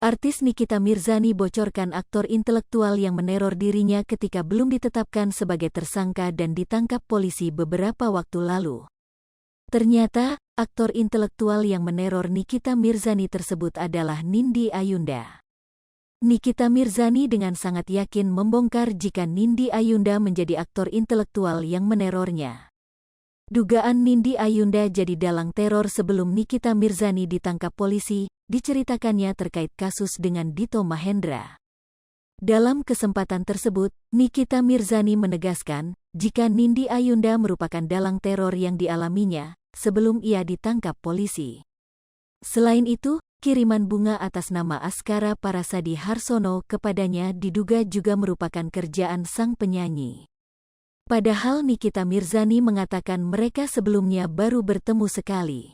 Artis Nikita Mirzani bocorkan aktor intelektual yang meneror dirinya ketika belum ditetapkan sebagai tersangka dan ditangkap polisi beberapa waktu lalu. Ternyata, aktor intelektual yang meneror Nikita Mirzani tersebut adalah Nindi Ayunda. Nikita Mirzani dengan sangat yakin membongkar jika Nindi Ayunda menjadi aktor intelektual yang menerornya. Dugaan Nindi Ayunda jadi dalang teror sebelum Nikita Mirzani ditangkap polisi, diceritakannya terkait kasus dengan Dito Mahendra. Dalam kesempatan tersebut, Nikita Mirzani menegaskan, jika Nindi Ayunda merupakan dalang teror yang dialaminya, sebelum ia ditangkap polisi. Selain itu, kiriman bunga atas nama Askara Parasadi Harsono kepadanya diduga juga merupakan kerjaan sang penyanyi. Padahal Nikita Mirzani mengatakan mereka sebelumnya baru bertemu sekali.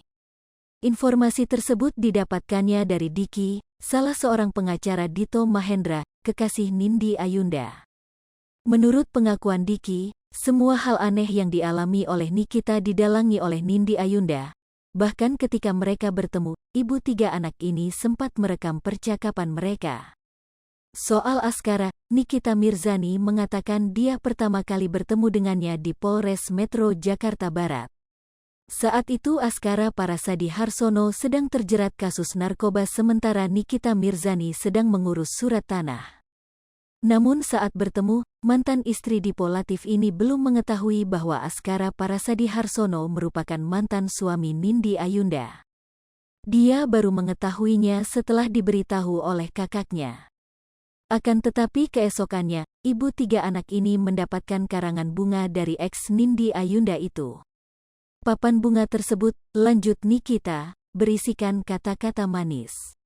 Informasi tersebut didapatkannya dari Diki, salah seorang pengacara Dito Mahendra, kekasih Nindi Ayunda. Menurut pengakuan Diki, semua hal aneh yang dialami oleh Nikita didalangi oleh Nindi Ayunda. Bahkan ketika mereka bertemu, ibu tiga anak ini sempat merekam percakapan mereka. Soal Askara, Nikita Mirzani mengatakan dia pertama kali bertemu dengannya di Polres Metro Jakarta Barat. Saat itu Askara Parasadi Harsono sedang terjerat kasus narkoba sementara Nikita Mirzani sedang mengurus surat tanah. Namun saat bertemu, mantan istri Dipo Latif ini belum mengetahui bahwa Askara Parasadi Harsono merupakan mantan suami Nindi Ayunda. Dia baru mengetahuinya setelah diberitahu oleh kakaknya. Akan tetapi keesokannya, ibu tiga anak ini mendapatkan karangan bunga dari eks Nindi Ayunda itu. Papan bunga tersebut, lanjut Nikita, berisikan kata-kata manis.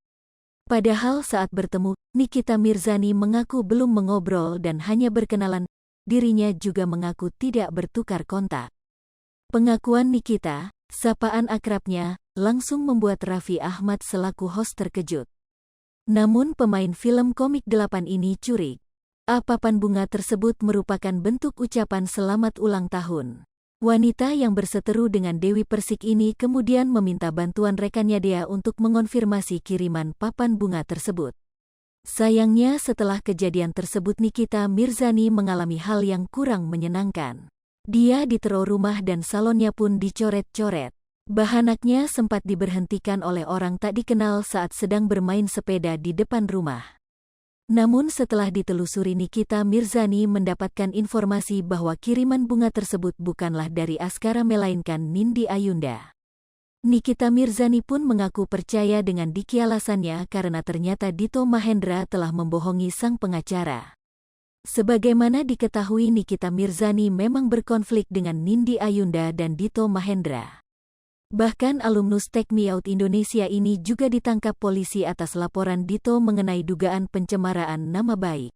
Padahal saat bertemu, Nikita Mirzani mengaku belum mengobrol dan hanya berkenalan, dirinya juga mengaku tidak bertukar kontak. Pengakuan Nikita, sapaan akrabnya, langsung membuat Raffi Ahmad selaku host terkejut. Namun pemain film Komik 8 ini curiga. Papan bunga tersebut merupakan bentuk ucapan selamat ulang tahun. Wanita yang berseteru dengan Dewi Persik ini kemudian meminta bantuan rekannya Dea untuk mengonfirmasi kiriman papan bunga tersebut. Sayangnya setelah kejadian tersebut Nikita Mirzani mengalami hal yang kurang menyenangkan. Dia diteror rumah dan salonnya pun dicoret-coret. Bahanaknya sempat diberhentikan oleh orang tak dikenal saat sedang bermain sepeda di depan rumah. Namun setelah ditelusuri Nikita Mirzani mendapatkan informasi bahwa kiriman bunga tersebut bukanlah dari Askara melainkan Nindi Ayunda. Nikita Mirzani pun mengaku percaya dengan Diki alasannya karena ternyata Dito Mahendra telah membohongi sang pengacara. Sebagaimana diketahui Nikita Mirzani memang berkonflik dengan Nindi Ayunda dan Dito Mahendra. Bahkan alumnus Take Me Out Indonesia ini juga ditangkap polisi atas laporan Dito mengenai dugaan pencemaran nama baik.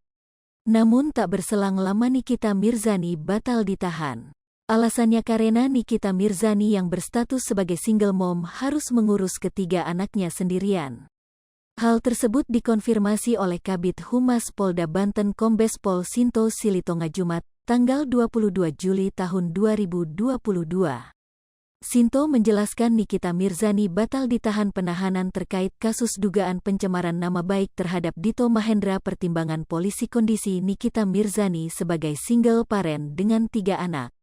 Namun tak berselang lama Nikita Mirzani batal ditahan. Alasannya karena Nikita Mirzani yang berstatus sebagai single mom harus mengurus ketiga anaknya sendirian. Hal tersebut dikonfirmasi oleh Kabid Humas Polda Banten Kombes Pol Sinto Silitonga Jumat, tanggal 22 Juli tahun 2022. Sinto menjelaskan Nikita Mirzani batal ditahan penahanan terkait kasus dugaan pencemaran nama baik terhadap Dito Mahendra pertimbangan polisi kondisi Nikita Mirzani sebagai single parent dengan 3 anak.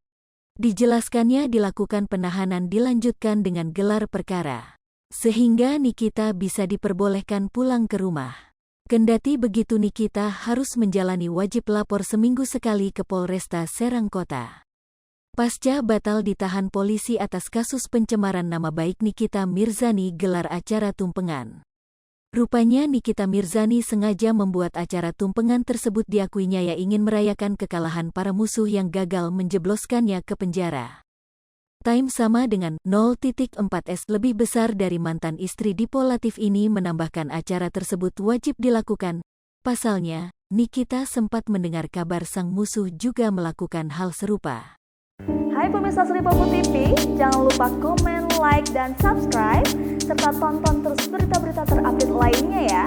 Dijelaskannya dilakukan penahanan dilanjutkan dengan gelar perkara, sehingga Nikita bisa diperbolehkan pulang ke rumah. Kendati begitu Nikita harus menjalani wajib lapor seminggu sekali ke Polresta Serang Kota. Pasca batal ditahan polisi atas kasus pencemaran nama baik Nikita Mirzani gelar acara tumpengan. Rupanya Nikita Mirzani sengaja membuat acara tumpengan tersebut diakuinya ia ingin merayakan kekalahan para musuh yang gagal menjebloskannya ke penjara. Time sama dengan 0.4S lebih besar dari mantan istri Dipo Latif ini menambahkan acara tersebut wajib dilakukan. Pasalnya, Nikita sempat mendengar kabar sang musuh juga melakukan hal serupa. Hai pemirsa Sri Popo TV, jangan lupa komen, like, dan subscribe, serta tonton terus berita-berita terupdate lainnya ya.